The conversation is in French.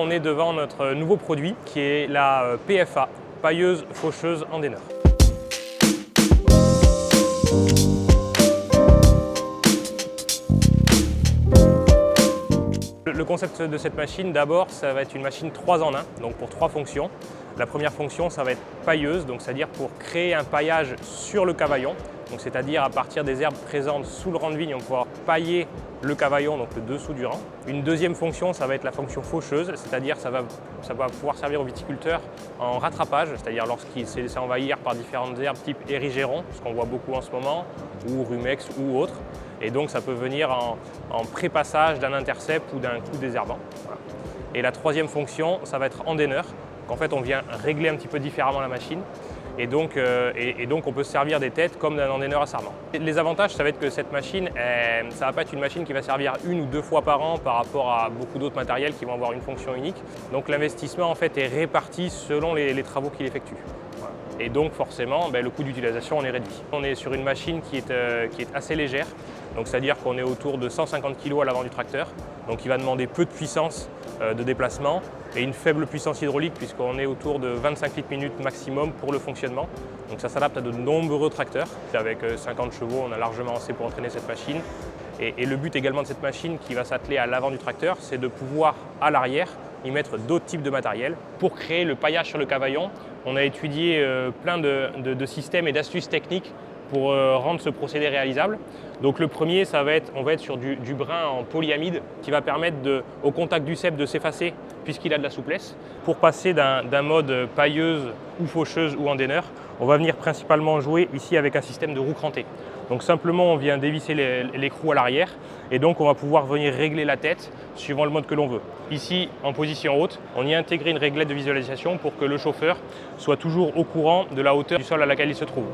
On est devant notre nouveau produit qui est la PFA, pailleuse faucheuse Andener. Le concept de cette machine, d'abord, ça va être une machine 3 en 1, donc pour 3 fonctions. La première fonction, ça va être pailleuse, donc c'est-à-dire pour créer un paillage sur le cavaillon. Donc c'est-à-dire à partir des herbes présentes sous le rang de vigne, on va pouvoir pailler le cavaillon, donc le dessous du rang. Une deuxième fonction, ça va être la fonction faucheuse, c'est-à-dire ça va pouvoir servir aux viticulteurs en rattrapage, c'est-à-dire lorsqu'il s'est laissé envahir par différentes herbes type érigéron, ce qu'on voit beaucoup en ce moment, ou rumex ou autre. Et donc ça peut venir en pré-passage d'un intercept ou d'un coup désherbant. Voilà. Et la troisième fonction, ça va être Andener. En fait, on vient régler un petit peu différemment la machine. Et donc on peut se servir des têtes comme d'un Andener à sarment. Les avantages, ça va être que cette machine, ça ne va pas être une machine qui va servir 1 ou 2 fois par an par rapport à beaucoup d'autres matériels qui vont avoir une fonction unique. Donc l'investissement en fait est réparti selon les travaux qu'il effectue. Voilà. Et donc forcément, le coût d'utilisation en est réduit. On est sur une machine qui est assez légère, donc c'est-à-dire qu'on est autour de 150 kg à l'avant du tracteur, donc il va demander peu de puissance de déplacement et une faible puissance hydraulique puisqu'on est autour de 25 litres minute maximum pour le fonctionnement. Donc ça s'adapte à de nombreux tracteurs. Avec 50 chevaux, on a largement assez pour entraîner cette machine. Et le but également de cette machine qui va s'atteler à l'avant du tracteur, c'est de pouvoir à l'arrière y mettre d'autres types de matériel. Pour créer le paillage sur le cavaillon, on a étudié plein de systèmes et d'astuces techniques pour rendre ce procédé réalisable. Donc le premier, on va être sur du brin en polyamide qui va permettre au contact du cep de s'effacer puisqu'il a de la souplesse. Pour passer d'un mode pailleuse ou faucheuse ou Andener, on va venir principalement jouer ici avec un système de roue crantée. Donc simplement on vient dévisser l'écrou à l'arrière et donc on va pouvoir venir régler la tête suivant le mode que l'on veut. Ici en position haute, on y a intégré une réglette de visualisation pour que le chauffeur soit toujours au courant de la hauteur du sol à laquelle il se trouve.